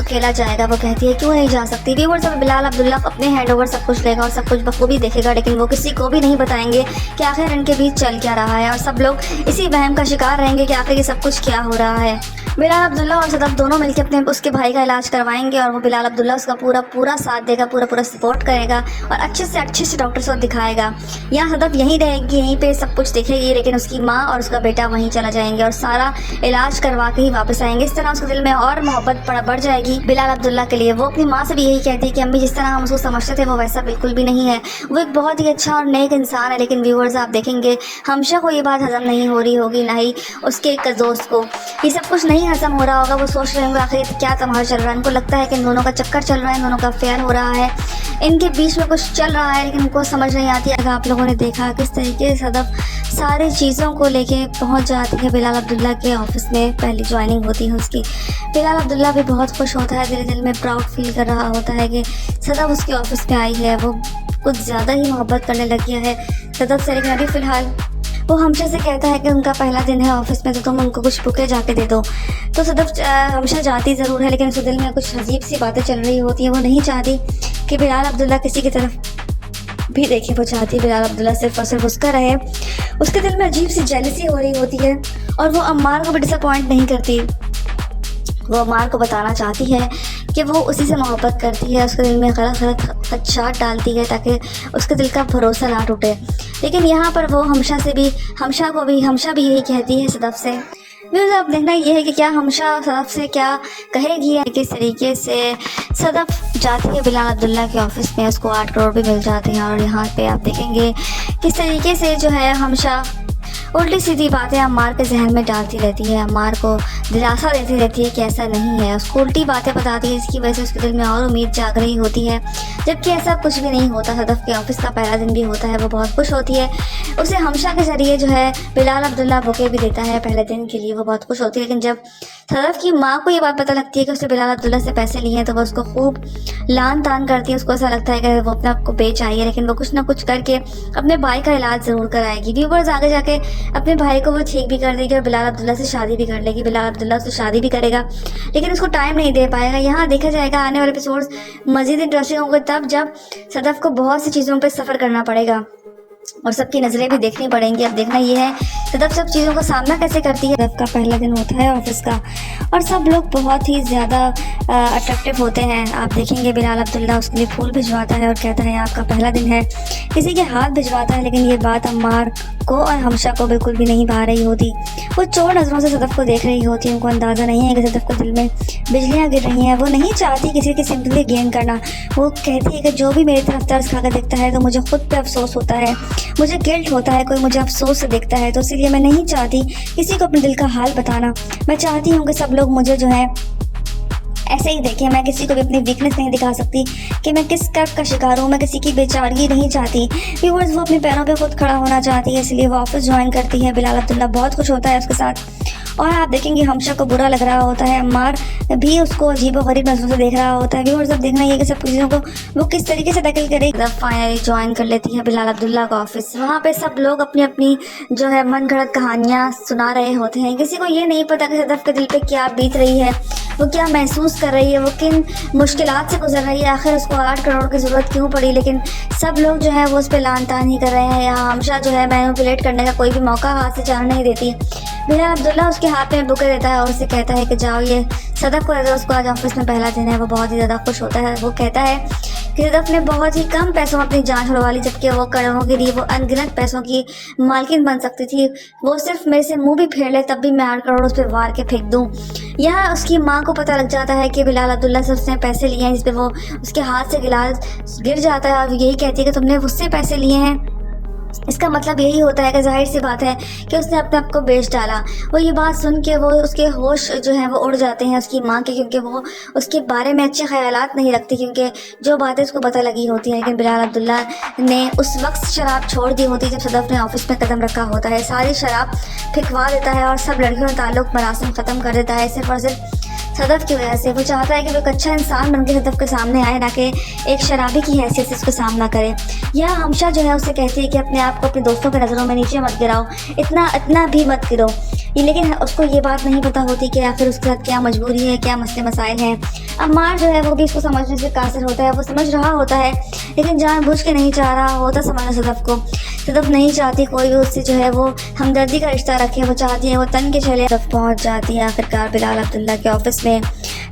अकेला जाएगा। वो कहती है क्यों नहीं जा सकती। व्यूअर्स, अब बिलाल अब्दुल्ला अपने हैंड ओवर सब कुछ लेगा और सब कुछ बखूबी देखेगा, लेकिन वो किसी को भी नहीं बताएंगे कि आखिर इनके बीच चल क्या रहा है, और सब लोग इसी वहम का शिकार रहेंगे कि आखिर ये सब कुछ क्या हो रहा है। बिलाल अब्दुल्ला और सदफ दोनों मिलकर अपने उसके भाई का इलाज करवाएंगे और वो बिलाल अब्दुल्ला उसका पूरा साथ देगा, पूरा सपोर्ट करेगा और अच्छे से डॉक्टर को दिखाएगा। यहाँ सदफ यहीं रहेगी, यहीं पे सब कुछ देखेगी, लेकिन उसकी माँ और उसका बेटा वहीं चला जाएंगे और सारा इलाज करवा के ही वापस आएंगे। इस तरह उसके दिल में और मोहब्बत बढ़ जाएगी बिलाल अब्दुल्ला के लिए। वो अपनी माँ से भी यही कहती है कि अम्मी जिस तरह हम उसको समझते थे वो वैसा बिल्कुल भी नहीं है, वो एक बहुत ही अच्छा और नेक इंसान है। लेकिन व्यूअर्स, आप देखेंगे हमशा को ये बात हजम नहीं हो रही होगी, ना ही उसके एक दोस्त को ये सब कुछ नहीं हजम हो रहा होगा। वो सोच रहे होंगे आखिर क्या तमाशा चल रहा है। इनको लगता है कि इन दोनों का चक्कर चल रहा है, इन दोनों का अफेयर हो रहा है, इनके बीच में कुछ चल रहा है, लेकिन उनको समझ नहीं आती। अगर आप लोगों ने देखा किस तरीके से सदफ सारी चीज़ों को लेके पहुंच जाती है बिलाल अब्दुल्ला के ऑफिस में, पहली ज्वाइनिंग होती है उसकी। बिलाल अब्दुल्ला भी बहुत खुश होता है, दिल में प्राउड फील कर रहा होता है कि सदफ उसके ऑफिस में आई है। वो कुछ ज़्यादा ही मोहब्बत करने लग गया है सदफ से। लेकिन अभी फ़िलहाल वो हमशा से कहता है कि उनका पहला दिन है ऑफिस में, तो तुम उनको कुछ बुके जाके दे दो। तो सदफ हमशा जाती ज़रूर है, लेकिन उसके दिल में कुछ अजीब सी बातें चल रही होती हैं। वो नहीं चाहती कि बिलाल अब्दुल्ला किसी की तरफ भी देखे, वो चाहती है बिलाल अब्दुल्ला सिर्फ और सिर्फ उसका रहे। उसके दिल में अजीब सी जेलसी हो रही होती है और वो अम्मार को भी डिसअपॉइंट नहीं करती। वो अम्मार को बताना चाहती है कि वो उसी से मोहब्बत करती है, उसके दिल में गलत खदशात डालती है ताकि उसके दिल का भरोसा ना टूटे। लेकिन यहाँ पर वो हमशा भी यही कहती है सदफ से। व्यूज़, अब देखना ये है कि क्या हमशा सदफ से क्या कहेगी, किस तरीके से सदफ जाती है बिलाल अब्दुल्ला के ऑफिस में, उसको 8 करोड़ भी मिल जाते हैं। और यहाँ पे आप देखेंगे किस तरीके से जो है हमशा उल्टी सीधी बातें अम्मार के जहन में डालती रहती है, अम्मार को दिलासा देती रहती है कि ऐसा नहीं है, उसको उल्टी बातें बताती है, इसकी वजह से उसके दिल में और उम्मीद जाग रही होती है, जबकि ऐसा कुछ भी नहीं होता। सदफ के ऑफिस का पहला दिन भी होता है, वो बहुत खुश होती है। उसे हमशा के ज़रिए जो है बिलाल अब्दुल्ला बुके भी देता है पहले दिन के लिए, वो बहुत खुश होती है। लेकिन जब सदफ की माँ को ये बात पता लगती है कि उसने बिलाल अब्दुल्ला से पैसे लिए हैं, तो वो उसको खूब लान तान करती है। उसको ऐसा लगता है कि वो अपने आप को बेच आई है, लेकिन वो कुछ ना कुछ करके अपने भाई का इलाज ज़रूर कराएगी। व्यूअर्स, आगे जाके अपने भाई को वो ठीक भी कर देगी और बिलाल अब्दुल्ला से शादी भी कर लेगी। बिलाल अब्दुल्ला उससे शादी भी करेगा, लेकिन उसको टाइम नहीं दे पाएगा। यहाँ देखा जाएगा आने वाले एपिसोड्स मज़ीद इंटरेस्टिंग होंगे तब जब सदफ को बहुत सी चीज़ों पर सफ़र करना पड़ेगा और सबकी नज़रें भी देखनी पड़ेंगी। अब देखना ये है सदफ सब चीज़ों का सामना कैसे करती है। सदफ का पहला दिन होता है ऑफिस का और सब लोग बहुत ही ज़्यादा अट्रैक्टिव होते हैं। आप देखेंगे बिलाल अब्दुल्ला उसके लिए फूल भिजवाता है और कहता है आपका पहला दिन है, किसी के हाथ भिजवाता है, लेकिन ये बात अम्मार को और हमशा को बिल्कुल भी नहीं भा रही होती। वो चोर नज़रों से सदफ को देख रही होती है, उनको अंदाज़ा नहीं है कि सदफ को दिल में बिजलियाँ गिर रही हैं। वो नहीं चाहती किसी की सिंपली गेन करना। वो कहती है कि जो भी मेरी तरफ तरस खा कर देखता है तो मुझे खुद पे अफसोस होता है, मुझे गिल्ट होता है, कोई मुझे अफसोस से देखता है, तो इसलिए मैं नहीं चाहती किसी को अपने दिल का हाल बताना। मैं चाहती हूँ कि सब लोग मुझे जो है ऐसे ही देखें। मैं किसी को भी अपनी वीकनेस नहीं दिखा सकती कि मैं किस कर्व का शिकार हूँ, मैं किसी की बेचारगी नहीं चाहती। व्यूअर्स, वो अपने पैरों पे खुद खड़ा होना चाहती है, इसलिए वो ऑफिस ज्वाइन करती है। बिलाल अब्दुल्ला बहुत खुश होता है उसके साथ और आप देखेंगे हमशा को बुरा लग रहा होता है, अम्मार भी उसको अजीबोगरीब नज़रों से देख रहा होता है। व्यूअर्स, अब देखना ये कि सब चीज़ों को वो किस तरीके से टैकल करेगी। जब फाइनली ज्वाइन कर लेती है बिलाल अब्दुल्ला का ऑफिस, वहाँ पे सब लोग अपनी अपनी जो है मन गढ़ंत कहानियाँ सुना रहे होते हैं। किसी को ये नहीं पता कि सदफ के दिल पे क्या बीत रही है, वो क्या महसूस कर रही है, वो किन मुश्किलात से गुजर रही है, आखिर उसको 8 करोड़ की ज़रूरत क्यों पड़ी। लेकिन सब लोग जो है वो उस पर लान तान ही कर रहे हैं। यहाँ हमशा जो है मैनिपुलेट करने का कोई भी मौका हाथ से जाने नहीं देती। बिलाल अब्दुल्ला उसके हाथ में बुके देता है और उसे कहता है कि जाओ ये सदफ को दे दो, उसको आज ऑफिस में पहला दिन है। वो बहुत ही ज़्यादा खुश होता है। वो कहता है कि सदफ ने बहुत ही कम पैसों में अपनी जान छुड़वा ली, जबकि वो करोड़ों के लिए वो अनगिनत पैसों की मालकिन बन सकती थी। वो सिर्फ मेरे से मुंह भी फेर ले तब भी मैं 8 करोड़ उस पर वार के फेंक दूँ। यहाँ उसकी माँ को पता लग जाता है कि बिलाल अब्दुल्ला से उसने पैसे लिए हैं, जिस पर वो उसके हाथ से गिलास गिर जाता है और यही कहती है कि तुमने उससे पैसे लिए हैं। इसका मतलब यही होता है कि जाहिर सी बात है कि उसने अपने आप को बेच डाला। वो ये बात सुन के वो उसके होश जो हैं वो उड़ जाते हैं उसकी माँ के, क्योंकि वो उसके बारे में अच्छे ख्यालात नहीं रखती, क्योंकि जो बातें उसको पता लगी होती हैं। लेकिन बिलाल अब्दुल्ला ने उस वक्त शराब छोड़ दी होती जब सदफ ने ऑफिस में कदम रखा होता है। सारी शराब फेंकवा देता है और सब लड़कियों का ताल्लुक मरासिम ख़त्म कर देता है, सिर्फ और सिर्फ सदफ की वजह से। वो चाहता है कि वो एक अच्छा इंसान बन के सदफ के सामने आए, ना कि एक शराबी की हैसियत से उसका सामना करे। या हमशा जो है उससे कहती है कि अपने आप को अपने दोस्तों की नज़रों में नीचे मत गिराओ, इतना इतना भी मत गिरो। लेकिन उसको ये बात नहीं पता होती कि आखिर उसके साथ क्या मजबूरी है, क्या मसले मसाइल हैं। अम्मार जो है वो भी इसको समझने से कासिर होता है, वो समझ रहा होता है लेकिन जानबूझ के नहीं चाह रहा होता समझना सदफ को। सदफ नहीं चाहती कोई भी उससे जो है वो हमदर्दी का रिश्ता रखे, वो चाहती है वो तन के चले। सदफ पहुँच जाती है आखिरकार बिलाल अब्दुल्ला के ऑफिस में।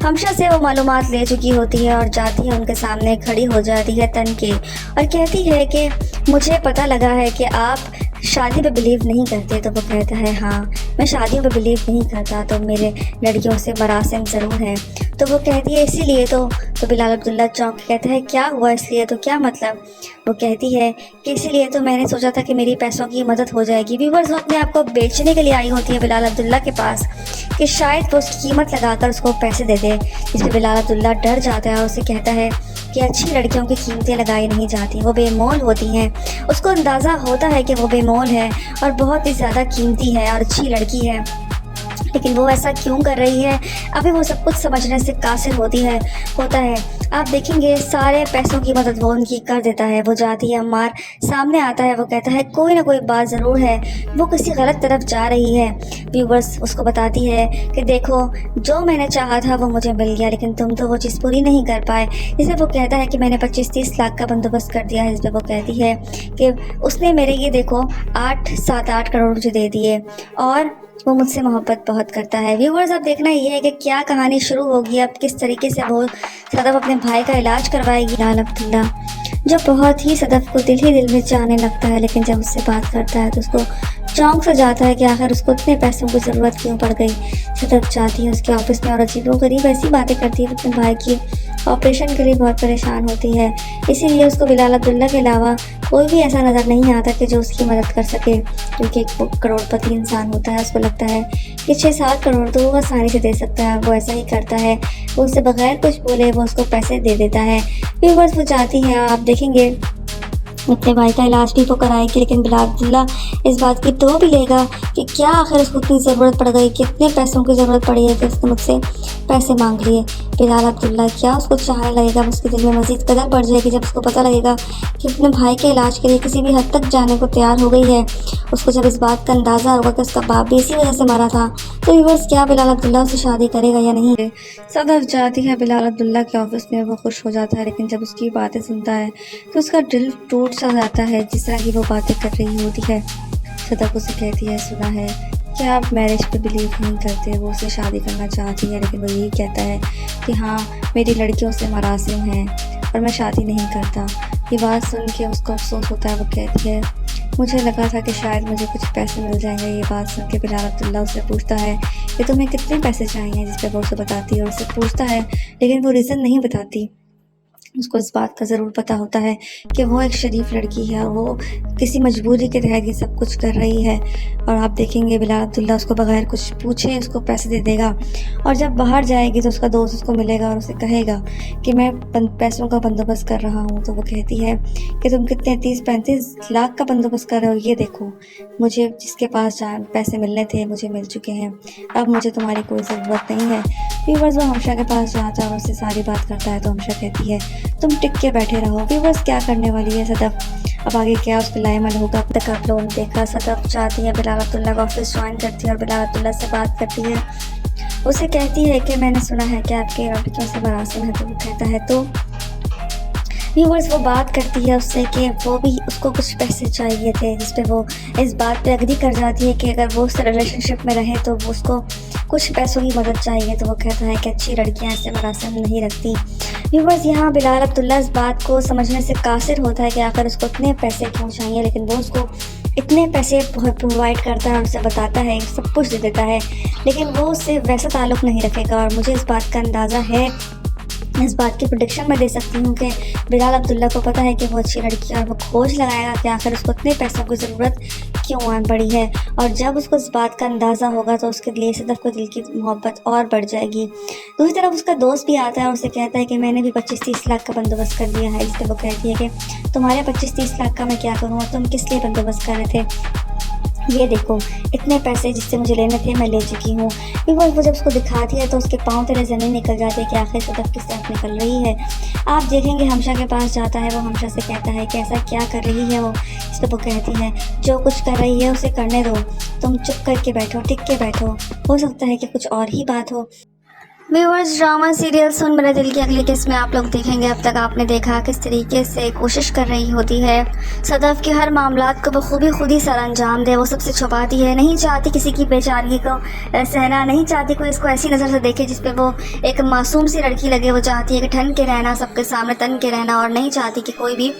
हमशा से वो मालूमात ले चुकी होती है और जाती है उनके सामने खड़ी हो जाती है तन के और कहती है कि मुझे पता लगा है कि आप शादी पे बिलीव नहीं करते। तो वो कहता है हाँ, मैं शादियों पे बिलीव नहीं करता, तो मेरे लड़कियों से मरासिम ज़रूर हैं। तो वो कहती है इसीलिए तो बिलाल अब्दुल्ला चौंक के कहता है क्या हुआ, इसलिए तो क्या मतलब। वो कहती है कि इसीलिए तो मैंने सोचा था कि मेरी पैसों की मदद हो जाएगी। व्यूवर्स वो अपने आप को बेचने के लिए आई होती है बिलाल अब्दुल्ला के पास कि शायद वो उसकी कीमत लगाकर उसको पैसे दे दे, जिस पर बिलाल अब्दुल्ला डर जाता है और उसे कहता है कि अच्छी लड़कियों की कीमतें लगाई नहीं जाती, वो बेमोल होती हैं। उसको अंदाज़ा होता है कि वो बेमोल है और बहुत ही ज़्यादा कीमती है और अच्छी लड़की है, लेकिन वो ऐसा क्यों कर रही है अभी वो सब कुछ समझने से कासिर होता है। आप देखेंगे सारे पैसों की मदद वो उनकी कर देता है। वो जाती है, अम्मार सामने आता है, वो कहता है कोई ना कोई बात ज़रूर है, वो किसी गलत तरफ जा रही है। व्यूवर्स उसको बताती है कि देखो जो मैंने चाहा था वो मुझे मिल गया, लेकिन तुम तो वो चीज़ पूरी नहीं कर पाए। जिसे वो कहता है कि मैंने 25-30 लाख का बंदोबस्त कर दिया है। इस पर वो कहती है कि उसने मेरे ये देखो 7-8 करोड़ मुझे दे दिए और वो मुझसे मोहब्बत बहुत करता है। व्यूवर्स अब देखना ये है कि क्या कहानी शुरू होगी, अब किस तरीके से वो सदफ अपने भाई का इलाज करवाएगी। बिलाल अब्दुल्ला जो बहुत ही सदफ को दिल ही दिल में चाहने लगता है, लेकिन जब उससे बात करता है तो उसको चौंक सा जाता है कि आखिर उसको इतने पैसों की ज़रूरत क्यों पड़ गई। सदफ जाती है उसके ऑफिस में और अजीबोगरीब ऐसी बातें करती है, अपने भाई की ऑपरेशन के लिए बहुत परेशान होती है। इसीलिए उसको बिलाल अब्दुल्ला के अलावा कोई भी ऐसा नज़र नहीं आता कि जो उसकी मदद कर सके, क्योंकि एक करोड़पति इंसान होता है। उसको लगता है कि 6-7 करोड़ तो वो आसानी से दे सकता है, वो ऐसा ही करता है। वो उससे बगैर कुछ बोले वो उसको पैसे दे देता है। फिर बस वो जाती है, आप देखेंगे अपने भाई का इलाज भी वो कराएगी, लेकिन बिलाल अब्दुल्ला इस बात की तो भी लेगा कि क्या आखिर उसको इतनी ज़रूरत पड़ गई, कितने पैसों की ज़रूरत पड़ी है कि उसने मुझसे पैसे मांग लिए। बिलाल अब्दुल्ला क्या उसको चाहने लगेगा, उसके दिल में मज़ीद कदर बढ़ जाएगी जब उसको पता लगेगा कि अपने भाई के इलाज के लिए किसी भी हद तक जाने को तैयार हो गई है। उसको जब इस बात का अंदाज़ा होगा कि उसका बाप भी इसी वजह से मरा था, तो व्यूअर्स क्या बिलाल अब्दुल्ला उससे शादी करेगा या नहीं। सदफ जाती है बिलाल अब्दुल्ला के ऑफिस में, वो खुश हो जाता है, लेकिन जब उसकी बातें सुनता है तो उसका दिल टूट सा जाता है जिस तरह की वो बातें कर रही होती है। सदफ उसे कहती है सुना है कि आप मैरिज पे बिलीव नहीं करते, वो उससे शादी करना चाहती है, लेकिन वो यही कहता है कि हाँ मेरी लड़कियों से मरासिम हैं और मैं शादी नहीं करता। ये बात सुन के उसको अफसोस होता है। वो कहती है मुझे लगा था कि शायद मुझे कुछ पैसे मिल जाएंगे। ये बात सुन के बिलाल अब्दुल्ला उससे पूछता है कि तुम्हें कितने पैसे चाहिए, जिस पर वो उसे बताती है और उससे पूछता है, लेकिन वो रीज़न नहीं बताती। उसको इस बात का ज़रूर पता होता है कि वो एक शरीफ लड़की है, वो किसी मजबूरी के तहत ये सब कुछ कर रही है। और आप देखेंगे बिलाल अब्दुल्ला उसको बगैर कुछ पूछे उसको पैसे दे देगा, और जब बाहर जाएगी तो उसका दोस्त उसको मिलेगा और उसे कहेगा कि मैं पैसों का बंदोबस्त कर रहा हूँ। तो वो कहती है कि तुम कितने 30-35 लाख का बंदोबस्त कर रहे हो, ये देखो मुझे जिसके पास पैसे मिलने थे मुझे मिल चुके हैं, अब मुझे तुम्हारी कोई ज़रूरत नहीं है। व्यूअर्स वो हमशा के पास जाता है और उससे सारी बात करता है, तो हमशा कहती है तुम टिक के बैठे रहो। व्यूअर्स क्या करने वाली है सदफ, अब आगे क्या उसके लाएमल होगा अब तक आप लोगों ने देखा। सदफ जाती है बिलाल अब्दुल्ला का ऑफिस ज्वाइन करती है और बिलाल अब्दुल्ला से बात करती है। उसे कहती है कि मैंने सुना है कि आपके लड़कियों से मरासिम है। तो वो कहता है तो व्यूअर्स वो बात करती है उससे कि वो भी उसको कुछ पैसे चाहिए थे, जिस पे वो इस बात पे एग्री कर जाती है कि अगर वो उस रिलेशनशिप में रहे तो वो उसको कुछ पैसों की मदद चाहिए। तो वो कहता है कि अच्छी लड़कियां ऐसे मरासिम नहीं रखती। व्यूअर्स यहाँ बिलाल अब्दुल्ला इस बात को समझने से कासिर होता है कि आखिर उसको इतने पैसे क्यों चाहिए, लेकिन वो उसको इतने पैसे प्रोवाइड करता है और उसे बताता है, सब कुछ दे देता है, लेकिन वो उससे वैसा ताल्लुक़ नहीं रखेगा। और मुझे इस बात का अंदाज़ा है, इस बात की प्रेडिक्शन मैं दे सकती हूँ कि बिलाल अब्दुल्ला को पता है कि वो अच्छी लड़की है और वो खोज लगाएगा कि आखिर उसको इतने पैसों की ज़रूरत क्यों आन पड़ी है। और जब उसको इस बात का अंदाज़ा होगा तो उसके लिए सदफ को दिल की मोहब्बत और बढ़ जाएगी। दूसरी तरफ उसका दोस्त भी आता है और उसे कहता है कि मैंने भी 25-30 लाख का बंदोबस्त कर दिया है। इसलिए वो कहती है कि तुम्हारे 25-30 लाख का मैं क्या करूँ और तुम किस लिए बंदोबस्त कर रहे थे। ये देखो, इतने पैसे जिससे मुझे लेने थे मैं ले चुकी हूँ। बिकॉज वो जब उसको दिखाती है तो उसके पाँव तेरे ज़मीन निकल जाते हैं कि आखिर सदफ किस तरफ निकल रही है। आप देखेंगे हमशा के पास जाता है, वो हमशा से कहता है कि ऐसा क्या कर रही है वो। इस पर वो कहती है जो कुछ कर रही है उसे करने दो, तुम चुप करके बैठो, टिक के बैठो, हो सकता है कि कुछ और ही बात हो। व्यूअर्स, ड्रामा सीरियल सुन मेरे दिल की अगली किस्त में आप लोग देखेंगे। अब तक आपने देखा किस तरीके से कोशिश कर रही होती है सदफ के हर मामलात को बखूबी खुद ही सर अंजाम दे, वो सबसे छुपाती है, नहीं चाहती किसी की बेचारगी को सहना, नहीं चाहती कोई इसको ऐसी नज़र से देखे जिस पे वो एक मासूम सी लड़की लगे। वो चाहती है कि ठन के रहना, सबके सामने तन के रहना, और नहीं चाहती कि कोई भी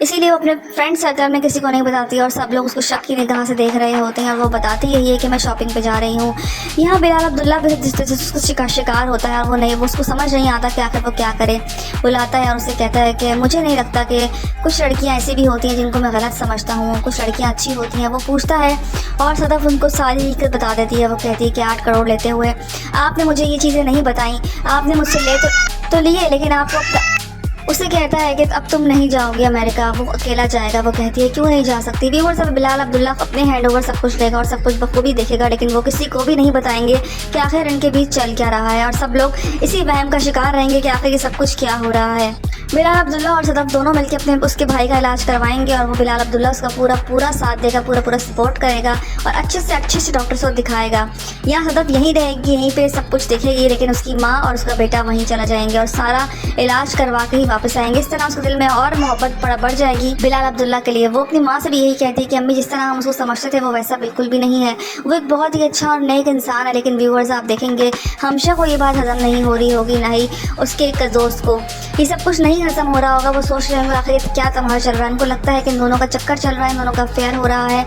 इसीलिए वो अपने फ्रेंड सर्कल में किसी को नहीं बताती और सब लोग उसको शक की निगाह से देख रहे होते हैं। और वो बताती यही है कि मैं शॉपिंग पे जा रही हूँ। यहाँ बिलाल अब्दुल्ला भी उसको शिकार होता है और वो नहीं, वो उसको समझ नहीं आता कि आखिर वो क्या करे। बुलाता है और उसे कहता है कि मुझे नहीं लगता कि कुछ लड़कियाँ ऐसी भी होती हैं जिनको मैं गलत समझता हूँ, कुछ लड़कियाँ अच्छी होती हैं। वो पूछता है और सदफ उनको सारी हकीकत बता देती है। वो कहती है कि 8 करोड़ लेते हुए आपने मुझे ये चीज़ें नहीं बताई, आपने मुझसे ले तो लिए, लेकिन आपको उसे कहता है कि अब तुम नहीं जाओगे अमेरिका, वो अकेला जाएगा। वो कहती है क्यों नहीं जा सकती। व्यूअर्स, अब बिलाल अब्दुल्ला अपने हैंड ओवर सब कुछ लेगा और सब कुछ बखूबी देखेगा, लेकिन वो किसी को भी नहीं बताएंगे कि आखिर इनके बीच चल क्या रहा है। और सब लोग इसी वहम का शिकार रहेंगे कि आखिर ये सब कुछ क्या हो रहा है। बिलाल अब्दुल्ला और सदफ दोनों मिलकर अपने उसके भाई का इलाज करवाएंगे और वो बिलाल अब्दुल्ला उसका पूरा साथ देगा, पूरा सपोर्ट करेगा और अच्छे से डॉक्टर को दिखाएगा। यहाँ सदफ यहीं रहेगी, यहीं पे सब कुछ देखेगी, लेकिन उसकी माँ और उसका बेटा वहीं चला जाएंगे और सारा इलाज करवा के ही वापस आएंगे। इस तरह उसके दिल में और मोहब्बत बढ़ जाएगी बिलाल अब्दुल्ला के लिए। वो अपनी माँ से भी यही कहती है कि अम्मी जिस तरह हम उसको समझते थे वो वैसा बिल्कुल भी नहीं है, वो एक बहुत ही अच्छा और नेक इंसान है। लेकिन व्यूअर्स, आप देखेंगे हमशा को ये बात हजम नहीं हो रही होगी, ना ही उसके एक दोस्त को ये सब कुछ नहीं हजम हो रहा होगा। वो सोच रहे होंगे आखिर क्या तमाशा चल रहा है। इनको लगता है कि इन दोनों का चक्कर चल रहा है, इन दोनों का अफेयर हो रहा है,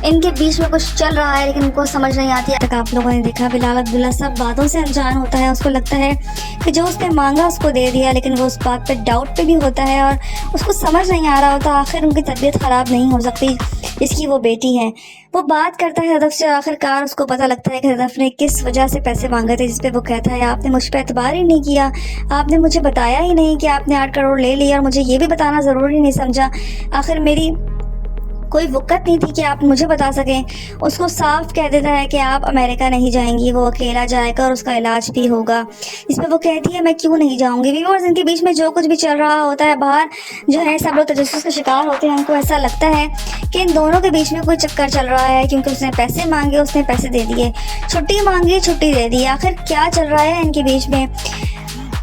इनके बीच में कुछ चल रहा है, लेकिन उनको समझ नहीं आती। तक आप लोगों ने देखा बिलाल अब्दुल्ला सब बातों से अनजान होता है। उसको लगता है कि जो उसने मांगा उसको दे दिया, लेकिन वो उस बात पे डाउट पे भी होता है और उसको समझ नहीं आ रहा होता आखिर उनकी तबीयत ख़राब नहीं हो सकती जिसकी वो बेटी है। वो बात करता है हदफ से, आखिरकार उसको पता लगता है कि हदफ ने किस वजह से पैसे मांगे थे, जिस पे वो कहता है आपने मुझ पर एतबार ही नहीं किया, आपने मुझे बताया ही नहीं कि आपने 8 करोड़ ले लिया और मुझे ये भी बताना ज़रूरी नहीं समझा। आखिर मेरी कोई वक़्त नहीं थी कि आप मुझे बता सकें। उसको साफ कह देता है कि आप अमेरिका नहीं जाएंगी, वो अकेला जाएगा और उसका इलाज भी होगा। इस पर वो कहती है मैं क्यों नहीं जाऊंगी। व्यूअर्स, इनके बीच में जो कुछ भी चल रहा होता है बाहर जो है सब लोग तजस्सुस का शिकार होते हैं। उनको ऐसा लगता है कि इन दोनों के बीच में कोई चक्कर चल रहा है, क्योंकि उसने पैसे मांगे, उसने पैसे दे दिए, छुट्टी मांगी, छुट्टी दे दी। आखिर क्या चल रहा है इनके बीच में।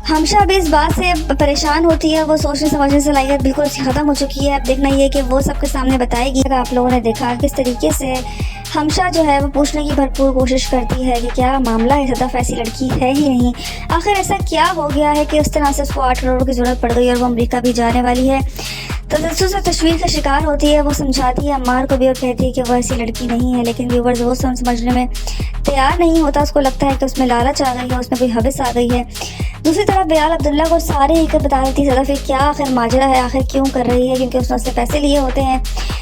हमशा भी इस बात से परेशान होती है। वो सोचने समझने से लायक बिल्कुल उसकी ख़त्म हो चुकी है। अब देखना ये कि वो सबके सामने बताएगी। आप लोगों ने देखा किस तरीके से हमशा जो है वो पूछने की भरपूर कोशिश करती है कि क्या मामला है, सदफ ऐसी लड़की है ही नहीं, आखिर ऐसा क्या हो गया है कि उस तरह से उसको 8 करोड़ की ज़रूरत पड़ गई और वो अमेरिका भी जाने वाली है। तजस्सुस और तशवीर का शिकार होती है। वो समझाती है अम्मार को भी और कहती है कि वो ऐसी लड़की नहीं है, लेकिन व्यूअर्स वो समझने में तैयार नहीं होता। उसको लगता है कि उसमें लालच आ गई है, उसमें कोई हवस आ गई है। दूसरी तरफ बिलाल अब्दुल्ला को सारे हकीकत बता देती है सदफ क्या आखिर माजरा है, आखिर क्यों कर रही है, क्योंकि उसने उससे पैसे लिए होते हैं,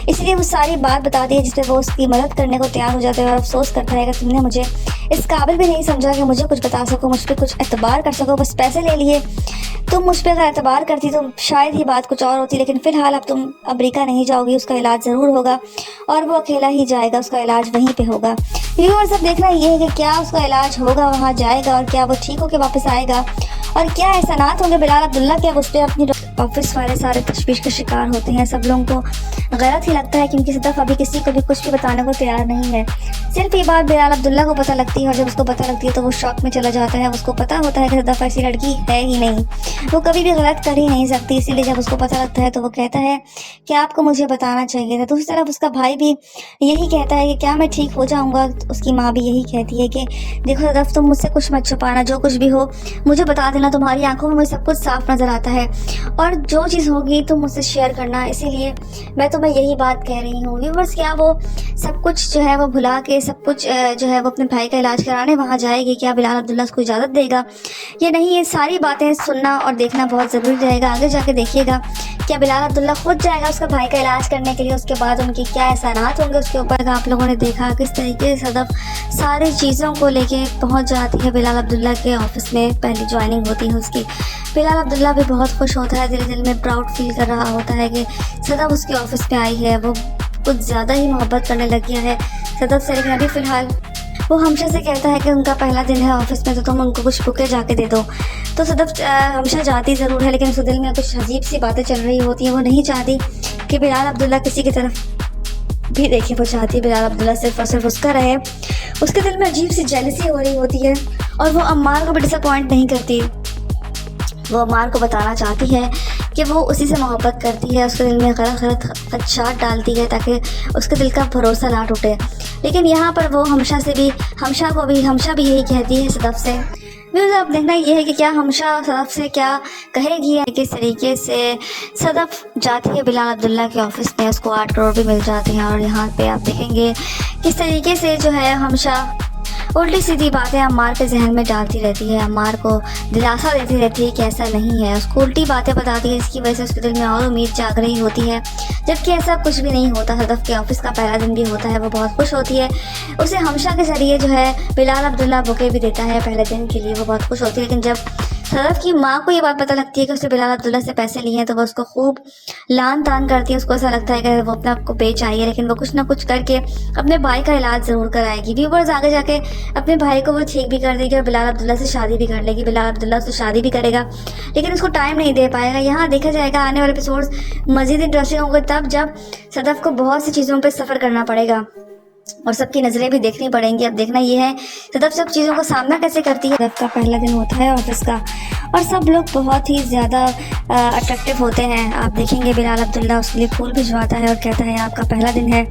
इसलिए वो सारी बात बताती है, जिससे वो उसकी मदद करने को तैयार हो जाता है और अफसोस करता है कि तुमने मुझे इस काबिल भी नहीं समझा कि मुझे कुछ बता सको, मुझ पर कुछ एतबार कर सको, बस पैसे ले लिए। तुम मुझ पर अगर एतबार करती तो शायद ही बात कुछ और होती, लेकिन फ़िलहाल अब तुम अमेरिका नहीं जाओगी, उसका इलाज ज़रूर होगा और वो अकेला ही जाएगा, उसका इलाज वहीं पे होगा। व्यूअर्स, अब देखना ये है कि क्या उसका इलाज होगा, वहाँ जाएगा और क्या वो ठीक होकर वापस आएगा और क्या एहसानात होंगे बिलाल अब्दुल्ला के। अब उस पर अपनी ऑफिस वाले सारे तशवीश का शिकार होते हैं। सब लोगों को गलत ही लगता है क्योंकि सदफ अभी किसी को भी कुछ भी बताने को तैयार नहीं है। सिर्फ ये बात बिलाल अब्दुल्ला को पता लगती है और जब उसको पता लगती है तो वो शॉक में चला जाता है। उसको पता होता है कि सदफ ऐसी लड़की है ही नहीं, वो कभी भी गलत कर ही नहीं सकती। इसीलिए जब उसको पता लगता है तो वो कहता है कि आपको मुझे बताना चाहिए था। दूसरी तरफ उसका भाई भी यही कहता है कि क्या मैं ठीक हो जाऊँगा। उसकी माँ भी यही कहती है कि देखो सदफ, तुम मुझसे कुछ मत छुपाना, जो कुछ भी हो मुझे बता देना, तुम्हारी आंखों में मुझे सब कुछ साफ नज़र आता है और जो चीज़ होगी तुम मुझसे शेयर करना, इसीलिए मैं तुम्हें यही बात कह रही हूँ। व्यूअर्स, क्या वो सब कुछ जो है वो भुला के सब कुछ जो है वो अपने भाई का इलाज कराने वहाँ जाएगी? क्या बिलाल अब्दुल्ला उसको इजाज़त देगा या नहीं? ये सारी बातें सुनना और देखना बहुत ज़रूरी रहेगा। आगे जाके देखिएगा क्या बिलाल अब्दुल्ला खुद जाएगा उसका भाई का इलाज करने के लिए, उसके बाद उनकी क्या एहसानात होंगे उसके ऊपर। आप लोगों ने देखा किस तरीके से सदफ सारी चीज़ों को लेके पहुँच जाती है बिलाल अब्दुल्ला के ऑफिस में। पहली ज्वाइनिंग होती है उसकी। बिलाल अब्दुल्ला भी बहुत खुश होता है, दिल में प्राउड फील कर रहा होता है कि सदफ उसके ऑफिस पे आई है। वो कुछ ज़्यादा ही मोहब्बत करने लग गया है सदफ से। लेकिन अभी फ़िलहाल वो हमशा से कहता है कि उनका पहला दिन है ऑफिस में, तो तुम उनको कुछ बुके जाके दे दो। तो सदफ हमशा जाती ज़रूर है, लेकिन उसके दिल में कुछ अजीब सी बातें चल रही होती हैं। वो नहीं चाहती कि बिलाल अब्दुल्ला किसी की तरफ भी देखे, वो चाहती है बिलाल अब्दुल्ला सिर्फ और सिर्फ उसका रहे। उसके दिल में अजीब सी जेलसी हो रही होती है और वो अम्मार को भी डिसअपॉइंट नहीं करती। वो अम्मार को बताना चाहती है कि वो उसी से मोहब्बत करती है, उसके दिल में गलत खदशात डालती है ताकि उसके दिल का भरोसा ना टूटे। लेकिन यहाँ पर वो हमशा भी यही कहती है सदफ से। व्यूज़ अब देखना ये है कि क्या हमशा सदफ से क्या कहेगी, किस तरीके से सदफ जाती है बिलाल अब्दुल्ला के ऑफिस में, उसको 8 करोड़ भी मिल जाते हैं। और यहाँ पे आप देखेंगे किस तरीके से जो है हमशा उल्टी सीधी बातें अम्मार के जहन में डालती रहती है, अम्मार को दिलासा देती रहती है कि ऐसा नहीं है, उसको उल्टी बातें बताती है। इसकी वजह से उसके दिल में और उम्मीद जाग रही होती है, जबकि ऐसा कुछ भी नहीं होता। सदफ के ऑफिस का पहला दिन भी होता है, वो बहुत खुश होती है। उसे हमशा के ज़रिए जो है बिलाल अब्दुल्ला बुके भी देता है पहले दिन के लिए, वो बहुत खुश होती है। लेकिन जब सदफ की माँ को ये बात पता लगती है कि उसने बिलाल अब्दुल्ला से पैसे लिए हैं, तो वो उसको खूब लान तान करती है। उसको ऐसा लगता है कि वो अपने आप को बेच आई है, लेकिन वो कुछ ना कुछ करके अपने भाई का इलाज ज़रूर कराएगी। व्यूअर्स आगे जाके अपने भाई को वो ठीक भी कर देगी और बिलाल अब्दुल्ला से शादी भी कर लेगी। बिलाल अब्दुल्ला से शादी भी करेगा, लेकिन उसको टाइम नहीं दे पाएगा। यहाँ देखा जाएगा आने वाले एपिसोड्स मज़ीद इंटरेस्टिंग होंगे तब जब सदफ को बहुत सी चीज़ों पर सफ़र करना पड़ेगा और सबकी नज़रें भी देखनी पड़ेंगी। अब देखना ये है सदफ सब चीज़ों का सामना कैसे करती है। सदफ का पहला दिन होता है ऑफिस का और सब लोग बहुत ही ज़्यादा अट्रैक्टिव होते हैं। आप देखेंगे बिलाल अब्दुल्ला उसके लिए फूल भिजवाता है और कहता है आपका पहला दिन है,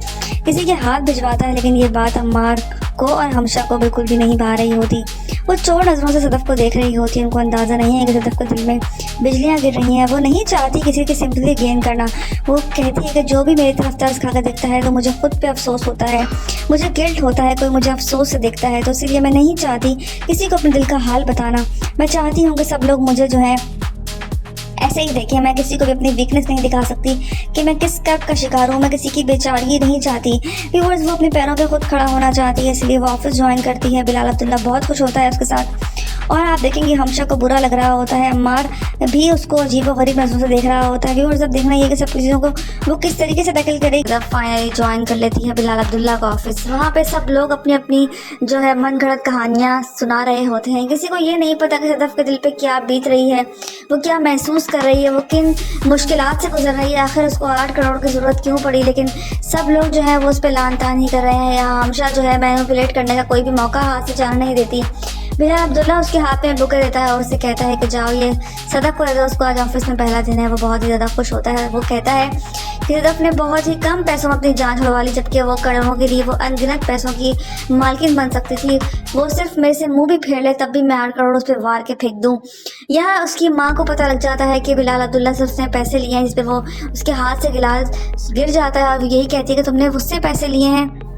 किसी के हाथ भिजवाता है। लेकिन ये बात अम्मार को और हमशा को बिल्कुल भी नहीं भा रही होती। वो चोर नज़रों से सदफ को देख रही होती है। उनको अंदाज़ा नहीं है कि सदफ के दिल में बिजलियाँ गिर रही हैं। वो नहीं चाहती किसी की सिंपैथी गेन करना। वो कहती है कि जो भी मेरी तरफ तरस खा कर देखता है तो मुझे खुद पे अफसोस होता है, मुझे गिल्ट होता है, कोई मुझे अफसोस से देखता है। तो इसलिए मैं नहीं चाहती किसी को अपने दिल का हाल बताना। मैं चाहती हूँ कि सब लोग मुझे जो है ऐसे ही देखें। मैं किसी को भी अपनी वीकनेस नहीं दिखा सकती कि मैं किस कर्ब का शिकार हूँ। मैं किसी की बेचारगी नहीं चाहती। व्यूअर्स वो अपने पैरों पे खुद खड़ा होना चाहती है, इसलिए वो ऑफिस ज्वाइन करती है। बिलाल अब्दुल्ला बहुत खुश होता है उसके साथ और आप देखेंगे हमशा को बुरा लग रहा होता है, अम्मार भी उसको अजीब व गरीब नज़रों से देख रहा होता है। व्यूअर्स अब देखना ये कि सब चीज़ों को वो किस तरीके से टैकल करेगी। जब फाइनली ज्वाइन कर लेती है बिलाल अब्दुल्ला का ऑफिस, वहाँ पे सब लोग अपनी अपनी जो है मन गढ़ंत कहानियाँ सुना रहे होते हैं। किसी को ये नहीं पता कि सदफ के दिल पे क्या बीत रही है, वो क्या महसूस कर रही है, वो किन मुश्किलात से गुजर रही है, आखिर उसको 8 करोड़ की ज़रूरत क्यों पड़ी। लेकिन सब लोग जो है वो उस पर लान तान ही कर रहे हैं। यहाँ हमशा जो है मैनिपुलेट करने का कोई भी मौका हाथ से जाने नहीं देती। बिलाल अब्दुल्ला उसके हाथ में बुके देता है और उसे कहता है कि जाओ ये सदफ को दे दो, उसको आज ऑफिस में पहला दिन है। वो बहुत ही ज़्यादा खुश होता है। वो कहता है कि सदफ ने बहुत ही कम पैसों में अपनी जान छुड़वा ली, जबकि वो करोड़ों के लिए वो अनगिनत पैसों की मालकिन बन सकती थी। वो सिर्फ मेरे से मुंह भी फेर ले तब भी मैं 8 करोड़ उस पर वार के फेंक दूँ। यहाँ उसकी माँ को पता लग जाता है कि बिलाल अब्दुल्ला से उसने पैसे लिए हैं, जिस पर वो उसके हाथ से गिलास गिर जाता है और यही कहती है कि तुमने उससे पैसे लिए हैं।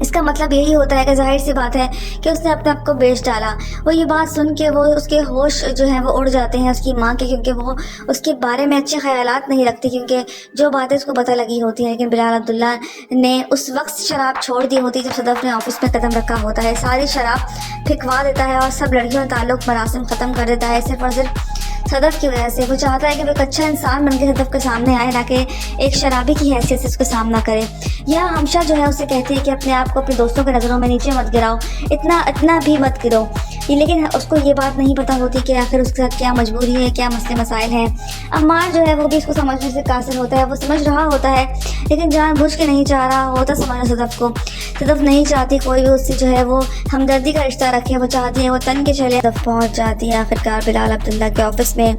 इसका मतलब यही होता है कि जाहिर सी बात है कि उसने अपने आप को बेच डाला। वो ये बात सुन के वो उसके होश जो हैं वो उड़ जाते हैं उसकी माँ के, क्योंकि वो उसके बारे में अच्छे ख्यालात नहीं रखती, क्योंकि जो बातें उसको पता लगी होती हैं। लेकिन बिलाल अब्दुल्ला ने उस वक्त शराब छोड़ दी होती जब सदफ ने ऑफिस में कदम रखा होता है। सारी शराब फिकवा देता है और सब लड़कियों का ताल्लुक मरासिम ख़त्म कर देता है, सिर्फ और सिर्फ सदफ की वजह से। वो चाहता है कि वो एक अच्छा इंसान बन के सदफ के सामने आए, ना कि एक शराबी की हैसियत से उसका सामना करे। यह हमशा जो है उसे कहती है कि अपने आप को अपने दोस्तों की नज़रों में नीचे मत गिराओ, इतना भी मत गिरो। लेकिन उसको ये बात नहीं पता होती कि आखिर उसके साथ क्या मजबूरी है, क्या मसले मसाइल हैं। अम्मार जो है वो भी इसको समझने से कासिर होता है। वो समझ रहा होता है लेकिन जानबूझ के नहीं चाह रहा होता समझना सदफ को। सदफ नहीं चाहती कोई भी उससे जो है वो हमदर्दी का रिश्ता रखे। वो चाहती है वो तन के चले। सदफ पहुँच जाती है आखिरकार बिलाल अब्दुल्ला के ऑफिस में।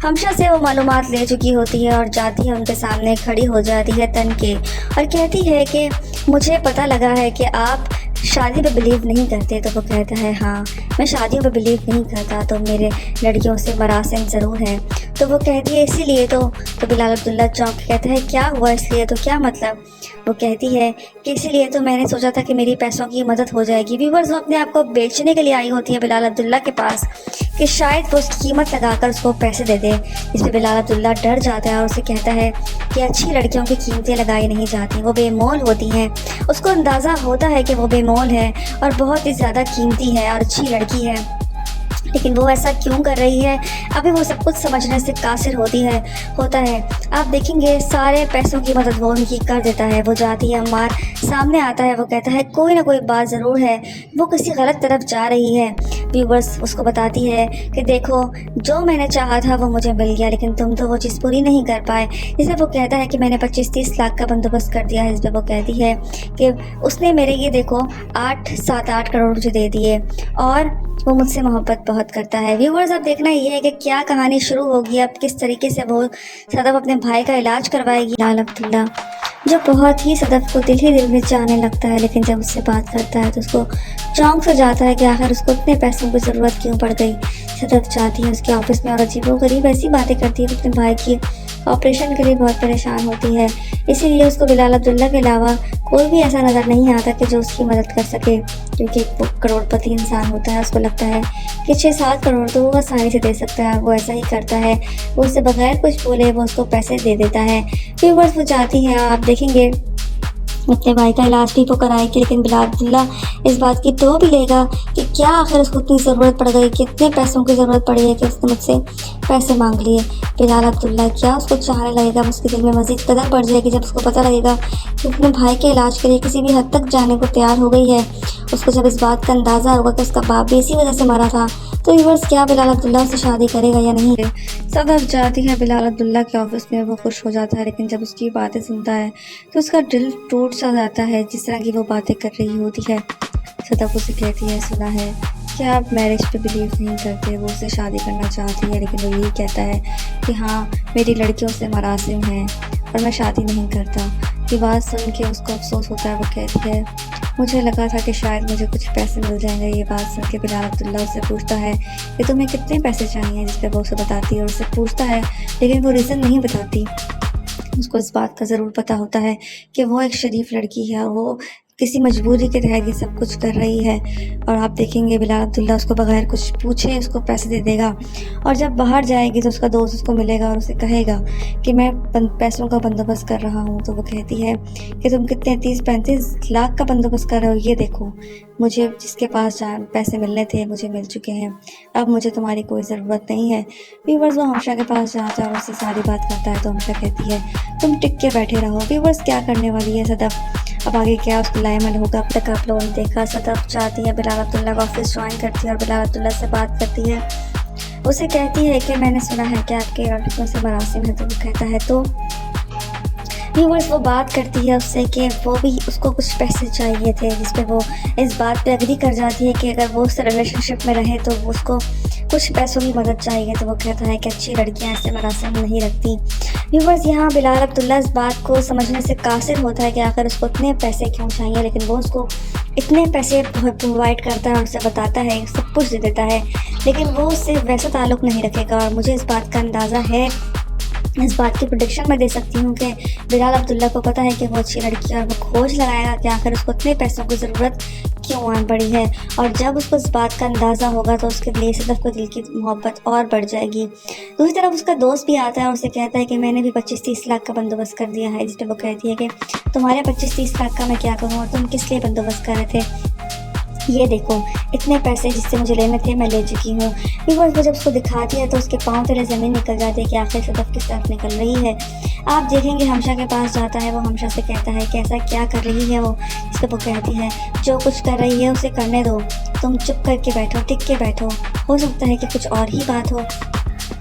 हमशा से वो मालूमात ले चुकी होती है और जाती है उनके सामने खड़ी हो जाती है तन के और कहती है कि मुझे पता लगा है कि आप शादी पे बिलीव नहीं करते। तो वो कहता है हाँ मैं शादियों पे बिलीव नहीं करता, तो मेरे लड़कियों से मरासिम ज़रूर है। तो वो कहती है इसीलिए तो बिलाल अब्दुल्ला चौंक कहता है क्या हुआ इसलिए, तो क्या मतलब। वो कहती है कि इसीलिए तो मैंने सोचा था कि मेरी पैसों की मदद हो जाएगी। व्यूअर्स वो अपने आप को बेचने के लिए आई होती है बिलाल अब्दुल्ला के पास कि शायद वो उसकी कीमत लगाकर उसको पैसे दे दे। इस पर बिलाल अब्दुल्ला डर जाता है और उसे कहता है कि अच्छी लड़कियों की कीमतें लगाई नहीं जाती, वो बेमोल होती हैं। उसको अंदाज़ा होता है कि वो बेमोल है और बहुत ही ज़्यादा कीमती है और अच्छी लड़की है। लेकिन वो ऐसा क्यों कर रही है, अभी वो सब कुछ समझने से कासिर होता है। आप देखेंगे सारे पैसों की मदद वो उनकी कर देता है। वो जाती है, अम्मार सामने आता है, वो कहता है कोई ना कोई बात ज़रूर है, वो किसी गलत तरफ जा रही है। व्यूवर्स उसको बताती है कि देखो, जो मैंने चाहा था वो मुझे मिल गया, लेकिन तुम तो वो चीज़ पूरी नहीं कर पाए। इसे वो कहता है कि मैंने 25-30 लाख का बंदोबस्त कर दिया है। इस पर वो कहती है कि उसने मेरे ये देखो 7-8 करोड़ मुझे दे दिए और वो मुझसे मोहब्बत बहुत करता है। व्यूवर्स अब देखना ये है कि क्या कहानी शुरू होगी, अब किस तरीके से वो सदफ अपने भाई का इलाज करवाएगी। बिलाल अब्दुल्ला जो बहुत ही सदफ को दिल ही दिल में चाहने लगता है, लेकिन जब उससे बात करता है तो उसको चौंक सा जाता है कि आखिर उसको इतने पैसों की ज़रूरत क्यों पड़ गई। सदफ चाहती है उसके ऑफिस में और अजीबोगरीब ऐसी बातें करती है, अपने भाई की ऑपरेशन के लिए बहुत परेशान होती है। इसीलिए उसको बिलाल अब्दुल्ला के अलावा कोई भी ऐसा नज़र नहीं आता कि जो उसकी मदद कर सके, क्योंकि एक करोड़पति इंसान होता है। उसको लगता है कि 6-7 करोड़ तो वो आसानी से दे सकता है। वो ऐसा ही करता है, वो उससे बगैर कुछ बोले वो उसको पैसे दे देता है। फिर बस वो चाहती है, आप देखेंगे अपने भाई का इलाज भी वो कराएगी, लेकिन बिलाल अब्दुल्ला इस बात की तो भी लेगा कि क्या आखिर उसको इतनी ज़रूरत पड़ गई, कितने पैसों की ज़रूरत पड़ी है कि उसने मुझसे पैसे मांग लिए। बिलाल अब्दुल्ला क्या उसको चाहने लगेगा, उसके दिल में मज़ीद कदर बढ़ जाएगी जब उसको पता लगेगा कि अपने भाई के इलाज के लिए किसी भी हद तक जाने को तैयार हो गई है। उसको जब इस बात का अंदाज़ा होगा कि उसका बाप भी इसी वजह से मरा था, तो व्यूअर्स क्या बिलाल अब्दुल्ला उससे शादी करेगा या नहीं। सदफ जाती है बिलाल अब्दुल्ला के ऑफिस में, वो खुश हो जाता है, लेकिन जब उसकी बातें सुनता है तो उसका दिल टूट सा जाता है, जिस तरह की वो बातें कर रही होती है। सदफ उसे कहती है, सुना है कि आप मैरिज पे बिलीव नहीं करते, वो उससे शादी करना चाहती है, लेकिन वो यही कहता है कि हाँ मेरी लड़कियों से मरासिम हैं और मैं शादी नहीं करता। ये बात सुन के उसको अफसोस होता है। वो कहती है, मुझे लगा था कि शायद मुझे कुछ पैसे मिल जाएंगे। ये बात सुन के बिलाल अब्दुल्ला उससे पूछता है कि तुम्हें कितने पैसे चाहिए, जिस पर वो उसे बताती है और उससे पूछता है, लेकिन वो रीज़न नहीं बताती। उसको इस बात का ज़रूर पता होता है कि वो एक शरीफ लड़की है और वो किसी मजबूरी के तहत ये सब कुछ कर रही है। और आप देखेंगे बिलाल अब्दुल्ला उसको बगैर कुछ पूछे उसको पैसे दे देगा, और जब बाहर जाएगी तो उसका दोस्त उसको मिलेगा और उसे कहेगा कि मैं पैसों का बंदोबस्त कर रहा हूँ। तो वो कहती है कि तुम कितने 30-35 लाख का बंदोबस्त कर रहे हो, ये देखो मुझे जिसके पास पैसे मिलने थे मुझे मिल चुके हैं, अब मुझे तुम्हारी कोई ज़रूरत नहीं है। व्यूवर्स वो हमशा के पास जाता है और उससे सारी बात करता है, तो हमशा कहती है तुम टिक के बैठे रहो। व्यूवर्स क्या करने वाली है सदफ, अब आगे क्या उसको लाइमल होगा, अब तक आप लोगों ने देखा। सदफ चाहती है बिलाल अब्दुल्ला का ऑफिस ज्वाइन करती है और बिलाल अब्दुल्ला से बात करती है। उसे कहती है कि मैंने सुना है कि आपके लड़कियों से मरासिम है। तो वो कहता है, तो व्यूवर्स वो बात करती है उससे कि वो भी उसको कुछ पैसे चाहिए थे, जिस पे वो इस बात पे एग्री कर जाती है कि अगर वो उस रिलेशनशिप में रहे तो वो उसको कुछ पैसों की मदद चाहिए। तो वो कहता है कि अच्छी लड़कियां ऐसे मरासिम नहीं रखती। व्यूवर्स यहाँ बिलाल अब्दुल्ला इस बात को समझने से कासिर होता है कि आखिर उसको इतने पैसे क्यों चाहिए, लेकिन वो उसको इतने पैसे प्रोवाइड करता है और उसे बताता है, सब कुछ दे देता है, लेकिन वो उससे वैसा ताल्लुक़ नहीं रखेगा। और मुझे इस बात का अंदाज़ा है, इस बात की प्रेडिक्शन मैं दे सकती हूँ कि बिलाल अब्दुल्ला को पता है कि वो अच्छी लड़की है और वो खोज लगाएगा कि आखिर उसको इतने पैसों की ज़रूरत क्यों आन पड़ी है। और जब उसको इस बात का अंदाज़ा होगा तो उसके लिए सदफ को दिल की मोहब्बत और बढ़ जाएगी। दूसरी तरफ उसका दोस्त भी आता है और उसे कहता है कि मैंने भी 25-30 लाख का बंदोबस्त कर दिया है, जिस पर वो कहती है कि तुम्हारे 25-30 लाख का मैं क्या करूँ और तुम किस लिए बंदोबस्त कर रहे थे, ये देखो इतने पैसे जिससे मुझे लेने थे मैं ले चुकी हूँ। व्यूअर्स वो जब उसको दिखाती है तो उसके पाँव तले ज़मीन निकल जाती है कि आखिर सदफ किस तरफ निकल रही है। आप देखेंगे हमशा के पास जाता है, वो हमशा से कहता है कि ऐसा क्या कर रही है वो, जिस पर वो कहती है जो कुछ कर रही है उसे करने दो, तुम चुप करके बैठो, टिक के बैठो, हो सकता है कि कुछ और ही बात हो।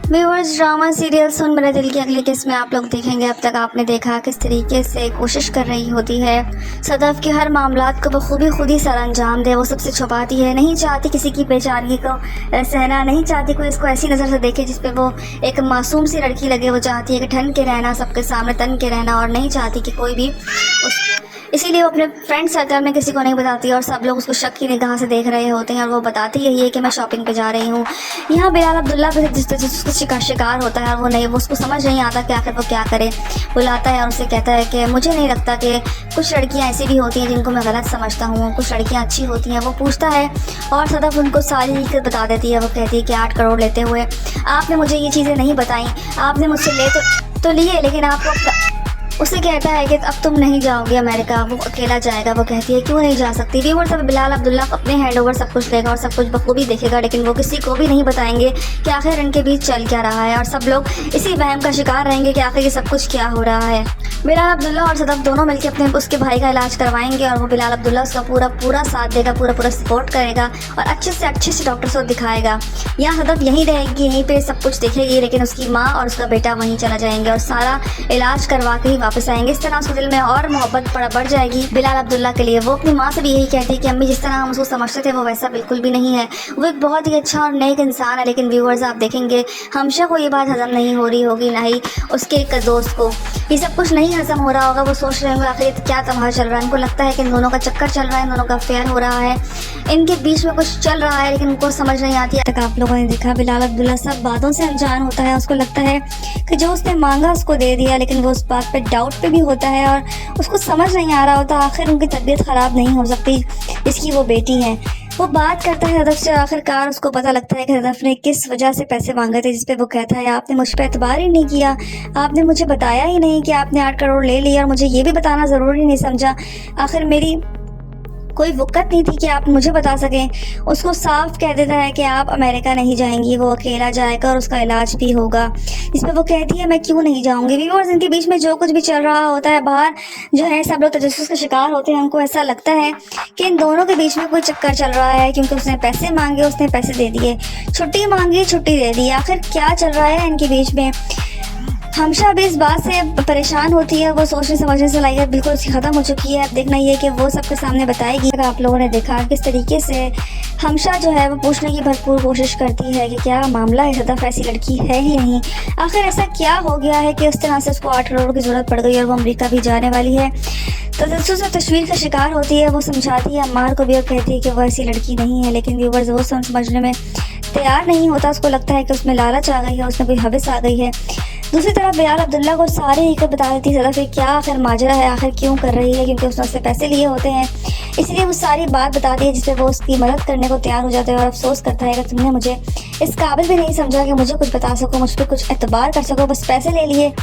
व्यूअर्स ड्रामा सीरियल सुन मेरे दिल की अगली किस्त में आप लोग देखेंगे। अब तक आपने देखा किस तरीके से कोशिश कर रही होती है सदफ के हर मामलात को बखूबी खुद ही सर अंजाम दे, वो सबसे छुपाती है, नहीं चाहती किसी की बेचारगी को सहना, नहीं चाहती कोई इसको ऐसी नज़र से देखे जिस पे वो एक मासूम सी लड़की लगे। वो चाहती है कि ठन के रहना, सबके सामने तन के रहना, और नहीं चाहती कि कोई भी इसीलिए वो अपने फ्रेंड सर्कल में किसी को नहीं बताती और सब लोग उसको शक की निगाह से देख रहे होते हैं और वो बताती यही है कि मैं शॉपिंग पे जा रही हूँ। यहाँ बिलाल अब्दुल्ला पे जिसका शिकार होता है और वो नहीं, वो उसको समझ नहीं आता कि आखिर वो क्या करे। बुलाता है और उसे कहता है कि मुझे नहीं लगता कि कुछ लड़कियाँ ऐसी भी होती हैं जिनको मैं गलत समझता हूँ, कुछ लड़कियाँ अच्छी होती हैं। वो पूछता है और सदफ उनको सारी हकीकत बता देती है। वो कहती है कि 8 करोड़ लेते हुए आपने मुझे ये चीज़ें नहीं बताई, आपने मुझसे ले तो लिए, लेकिन आपको उसे कहता है कि अब तुम नहीं जाओगे अमेरिका, वो अकेला जाएगा। वो कहती है क्यों नहीं जा सकती। व्यूअर्स, अब बिलाल अब्दुल्ला अपने हैंड ओवर सब कुछ लेगा और सब कुछ बखूबी देखेगा, लेकिन वो किसी को भी नहीं बताएंगे कि आखिर इनके बीच चल क्या रहा है, और सब लोग इसी वहम का शिकार रहेंगे कि आखिर ये सब कुछ क्या हो रहा है। बिलाल अब्दुल्ला और सदफ दोनों मिलकर अपने उसके भाई का इलाज करवाएंगे और वो बिलाल अब्दुल्ला उसका पूरा साथ देगा, पूरा सपोर्ट करेगा और अच्छे से डॉक्टर को दिखाएगा। यहाँ सदफ यहीं रहेगी, यहीं पे सब कुछ देखेगी, लेकिन उसकी माँ और उसका बेटा वहीं चला जाएंगे और सारा इलाज करवा के ही वापस आएंगे। इस तरह उसके दिल में और मोहब्बत बढ़ जाएगी बिलाल अब्दुल्ला के लिए। वो अपनी माँ से भी यही कहती है कि अम्मी, जिस तरह हम उसको समझते थे वो वैसा बिल्कुल भी नहीं है, वो एक बहुत ही अच्छा और नेक इंसान है। लेकिन व्यूअर्स, आप देखेंगे हमशा को ये बात हजम नहीं हो रही होगी, ना ही उसके एक दोस्त को ये सब कुछ नहीं हजम हो रहा होगा। वो सोच रहे होंगे आखिर क्या तमाशा चल रहा है। इनको लगता है कि इन दोनों का चक्कर चल रहा है, इन दोनों का अफेयर हो रहा है, इनके बीच में कुछ चल रहा है, लेकिन उनको समझ नहीं आती। तक आप लोगों ने देखा बिलाल अब्दुल्ला सब बातों से अनजान होता है। उसको लगता है कि जो उसने मांगा उसको दे दिया, लेकिन वो उस बात पे डाउट पे भी होता है और उसको समझ नहीं आ रहा होता आखिर उनकी तबीयत ख़राब नहीं हो सकती इसकी वो बेटी है। वो बात करता है हदफ से, आखिरकार उसको पता लगता है कि हदफ ने किस वजह से पैसे मांगे थे, जिस पे वो कहता है आपने मुझ पर एतबार ही नहीं किया, आपने मुझे बताया ही नहीं कि आपने 8 करोड़ ले लिया, और मुझे ये भी बताना ज़रूरी नहीं समझा। आखिर मेरी कोई वक़्त नहीं थी कि आप मुझे बता सकें। उसको साफ कह देता है कि आप अमेरिका नहीं जाएंगी, वो अकेला जाएगा और उसका इलाज भी होगा। इस पर वो कहती है मैं क्यों नहीं जाऊंगी। व्यूअर्स, इनके बीच में जो कुछ भी चल रहा होता है बाहर जो है सब लोग तजस्सुस का शिकार होते हैं। हमको ऐसा लगता है कि इन दोनों के बीच में कोई चक्कर चल रहा है, क्योंकि उसने पैसे मांगे, उसने पैसे दे दिए, छुट्टी मांगी, छुट्टी दे दी। आखिर क्या चल रहा है इनके बीच में। हमशा भी इस बात से परेशान होती है। वो सोचने समझने से लायक बिल्कुल उसकी ख़त्म हो चुकी है। अब देखना ये कि वो सबके सामने बताएगी। आप लोगों ने देखा किस तरीके से हमशा जो है वो पूछने की भरपूर कोशिश करती है कि क्या मामला है, सदफ ऐसी लड़की है ही नहीं, आखिर ऐसा क्या हो गया है कि उस तरह से उसको 8 करोड़ की ज़रूरत पड़ गई और वो अमेरिका भी जाने वाली है। तजस्सुस और तशवीर का शिकार होती है। वो समझाती है अम्मार को भी और कहती है कि वो ऐसी लड़की नहीं है, लेकिन व्यूअर्स वो समझने में तैयार नहीं होता। उसको लगता है कि उसमें लालच आ गई है, उसमें कोई हवस आ गई है। दूसरी तरफ बिलाल अब्दुल्ला को सारे ही बता देती है सदफ क्या आखिर माजरा है, आखिर क्यों कर रही है, क्योंकि उसने उससे पैसे लिए होते हैं, इसलिए वो सारी बात बताती है, जिससे वो उसकी मदद करने को तैयार हो जाता है और अफसोस करता है कि तुमने मुझे इस काबिल भी नहीं समझा कि मुझे कुछ बता सको, मुझ पर कुछ एतबार कर सको, बस पैसे ले लिए।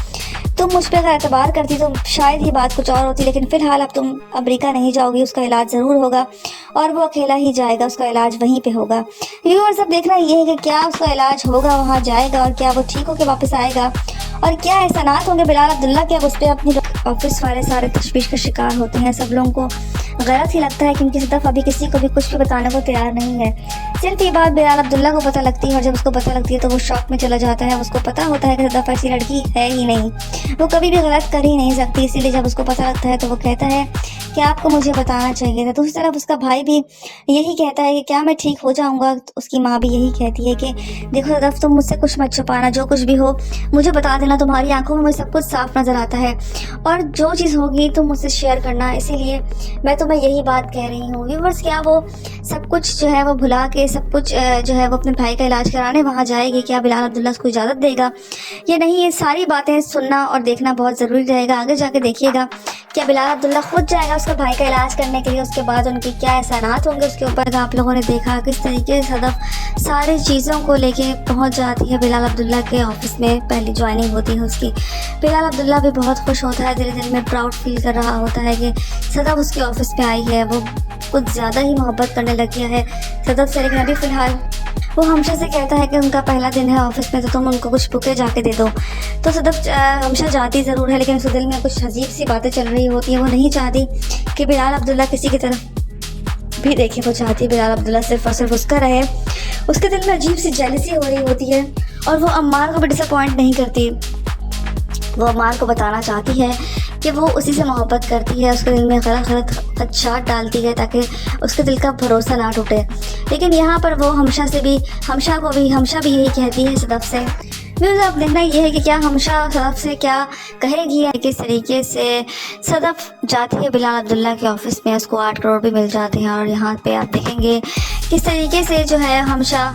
तुम मुझ पर अगर एतबार करती तो शायद ही बात कुछ और होती, लेकिन फ़िलहाल अब तुम अमेरिका नहीं जाओगी, उसका इलाज ज़रूर होगा और वो अकेला ही जाएगा, उसका इलाज वहीं पे होगा। व्यूअर्स, अब देखना ये है कि क्या उसका इलाज होगा, वहाँ जाएगा और क्या वो ठीक होकर वापस आएगा, और क्या एहसानात होंगे बिलाल अब्दुल्ला के। अब उस पर अपनी ऑफिस वाले सारे तशवीश का शिकार होते हैं। सब लोगों को गलत ही लगता है, क्योंकि सदफ अभी किसी को भी कुछ भी बताने को तैयार नहीं है। सिर्फ ये बात बिलाल अब्दुल्ला को पता लगती है, और जब उसको पता लगती है तो वो शॉक में चला जाता है। उसको पता होता है कि सदफ ऐसी लड़की है ही नहीं, वो कभी भी गलत कर ही नहीं सकती। इसीलिए जब उसको पता लगता है तो वो कहता है कि आपको मुझे बताना चाहिए था। दूसरी तरफ उसका भाई भी यही कहता है कि क्या मैं ठीक हो जाऊंगा। उसकी माँ भी यही कहती है कि देखो सदफ, तुम मुझसे कुछ मत छुपाना, जो कुछ भी हो मुझे बता देना, तुम्हारी आंखों में मुझे सब कुछ साफ नज़र आता है, और जो चीज़ होगी तुम मुझसे शेयर करना। इसीलिए मैं तुम्हें यही बात कह रही हूँ। व्यूअर्स, क्या वो सब कुछ जो है वो भुला के सब कुछ जो है वो अपने भाई का इलाज कराने वहाँ जाएगी? क्या बिलाल अब्दुल्ला उसको इजाज़त देगा या नहीं? ये सारी बातें सुनना और देखना बहुत ज़रूरी रहेगा। आगे जाके देखिएगा क्या बिलाल अब्दुल्ला खुद जाएगा उसका भाई का इलाज करने के लिए, उसके बाद उनके क्या एहसानात होंगे उसके ऊपर। आप लोगों ने देखा किस तरीके से सदफ सारी चीज़ों को लेके पहुंच जाती है बिलाल अब्दुल्ला के ऑफिस में। पहली ज्वाइनिंग होती है उसकी। बिलाल अब्दुल्ला भी बहुत खुश होता है, दिल में प्राउड फील कर रहा होता है कि सदफ उसके ऑफिस पे आई है। वो कुछ ज़्यादा ही मोहब्बत करने लग गया है सदफ से। लेकिन अभी फ़िलहाल वो हमशा से कहता है कि उनका पहला दिन है ऑफिस में, तो तुम उनको कुछ बुके जाके दे दो। तो सदफ हमशा जाती ज़रूर है, लेकिन उसके दिल में कुछ अजीब सी बातें चल रही होती हैं। वो नहीं चाहती कि बिलाल अब्दुल्ला किसी की तरफ भी देखे। वो चाहती बिलाल अब्दुल्ला सिर्फ और सिर्फ उसका रहे। उसके दिल में अजीब सी जेलसी हो रही होती है, और वो अम्मार को भी डिसअपॉइंट नहीं करती। वो अम्मार को बताना चाहती है कि वो उसी से मोहब्बत करती है, उसके दिल में गलत खदशात डालती है ताकि उसके दिल का भरोसा ना टूटे। लेकिन यहाँ पर वो हमशा भी यही कहती है सदफ से। व्यूज़, आप देखना ये है कि क्या हमशा सदफ से क्या कहेगी, किस तरीके से सदफ जाती है बिलाल अब्दुल्ला के ऑफिस में। उसको 8 करोड़ भी मिल जाते हैं, और यहाँ पे आप देखेंगे किस तरीके से जो है हमशा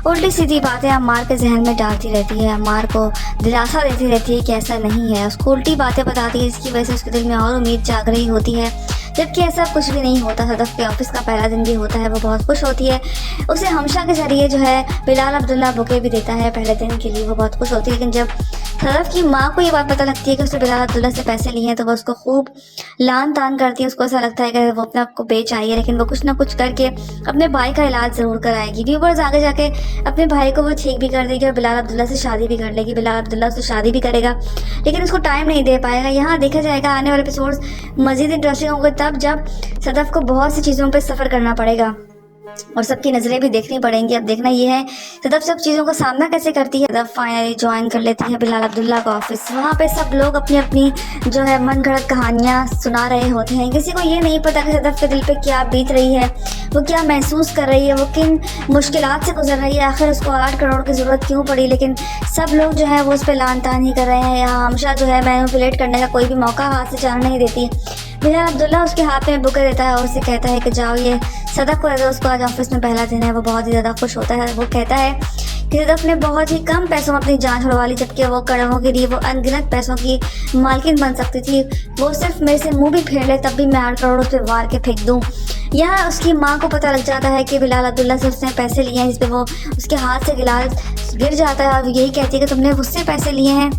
उल्टी सीधी बातें अम्मार के जहन में डालती रहती है, अम्मार को दिलासा देती रहती है कि ऐसा नहीं है। उसको उल्टी बातें बताती है, जिसकी वजह से उसके दिल में और उम्मीद जाग रही होती है, जबकि ऐसा कुछ भी नहीं होता। सदफ के ऑफिस का पहला दिन भी होता है, वो बहुत खुश होती है। उसे हमशा के ज़रिए जो है बिलाल अब्दुल्ला बुके भी देता है पहले दिन के लिए, वो बहुत खुश होती है। लेकिन जब सदफ की माँ को ये बात पता लगती है कि उसने बिलाल अब्दुल्ला से पैसे लिए हैं, तो वो उसको खूब लान तान करती है। उसको ऐसा लगता है कि वो अपने आप को बेच आई है, लेकिन वो कुछ ना कुछ करके अपने भाई का इलाज ज़रूर कराएगी। व्यूवर्स, आगे जाके अपने भाई को वो ठीक भी कर देगी और बिलाल अब्दुल्ला से शादी भी कर लेगी। बिलाल अब्दुल्ला उससे शादी भी करेगा, लेकिन उसको टाइम नहीं दे पाएगा। यहाँ देखा जाएगा आने वाले एपिसोड्स मज़ीद इंटरेस्टिंग होंगे तब जब सदफ को बहुत सी चीज़ों पर सफ़र करना पड़ेगा और सबकी नज़रें भी देखनी पड़ेंगी। अब देखना ये है सदफ सब चीज़ों का सामना कैसे करती है। सदफ फाइनली ज्वाइन कर लेती है बिलाल अब्दुल्ला का ऑफिस। वहाँ पे सब लोग अपनी अपनी जो है मन गढ़ंत कहानियाँ सुना रहे होते हैं। किसी को ये नहीं पता कि सदफ के दिल पे क्या बीत रही है, वो क्या महसूस कर रही है, वो किन मुश्किलात से गुजर रही है, आखिर उसको 8 करोड़ की ज़रूरत क्यों पड़ी। लेकिन सब लोग जो है वो उस पर लान तान ही कर रहे हैं। यहाँ हमेशा जो है मैनिपुलेट करने का कोई भी मौका हाथ से जाने नहीं देती। बिलाल अब्दुल्ला उसके हाथ में बुके देता है और उसे कहता है कि जाओ ये सदफ को, उसको आज ऑफिस में पहला दिन है। वो बहुत ही ज़्यादा खुश होता है। वो कहता है कि सदफ ने बहुत ही कम पैसों में अपनी जान छुड़वा ली, जबकि वो करोड़ों के लिए वो अनगिनत पैसों की मालकिन बन सकती थी। वो सिर्फ मेरे से मुंह भी फेर ले तब भी मैं 8 करोड़ उस पर वार के फेंक दूँ। यहाँ उसकी माँ को पता लग जाता है कि बिलाल अब्दुल्ला से उसने पैसे लिए हैं, जिस पर वो उसके हाथ से गिलास गिर जाता है और यही कहती है कि तुमने मुझसे पैसे लिए हैं।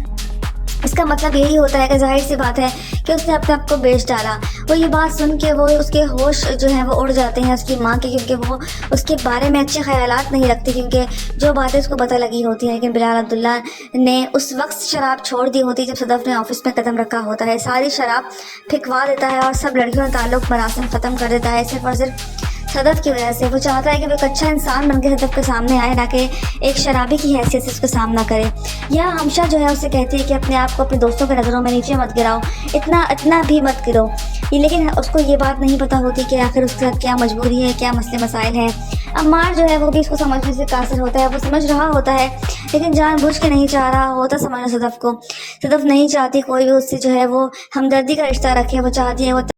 इसका मतलब यही होता है कि जाहिर सी बात है कि उसने अपने आप को बेच डाला। वो ये बात सुन के वो उसके होश जो है वो उड़ जाते हैं उसकी माँ के, क्योंकि वो उसके बारे में अच्छे ख्यालात नहीं रखती, क्योंकि जो बातें उसको पता लगी होती हैं। लेकिन बिलाल अब्दुल्ला ने उस वक्त शराब छोड़ दी होती जब सदफ ने ऑफिस में कदम रखा होता है। सारी शराब फिकवा देता है और सब लड़कियों का ताल्लुक मरासिम ख़त्म कर देता है, सिर्फ और सिर्फ सदफ की वजह से। वो चाहता है कि वो एक अच्छा इंसान बनकर सदफ के सामने आए, ना कि एक शराबी की हैसियत से उसका सामना करे। या हमशा जो है उससे कहती है कि अपने आप को अपने दोस्तों की नज़रों में नीचे मत गिराओ, इतना भी मत गिरो। लेकिन उसको ये बात नहीं पता होती कि आखिर उसके साथ क्या मजबूरी है, क्या मसले मसाइल हैं। अम्मार जो है वो भी इसको समझने से कासिर होता है। वो समझ रहा होता है लेकिन जानबूझ के नहीं चाह रहा होता समझना सदफ को। सदफ नहीं चाहती कोई भी उससे जो है वो हमदर्दी का रिश्ता रखे। वो चाहती है वो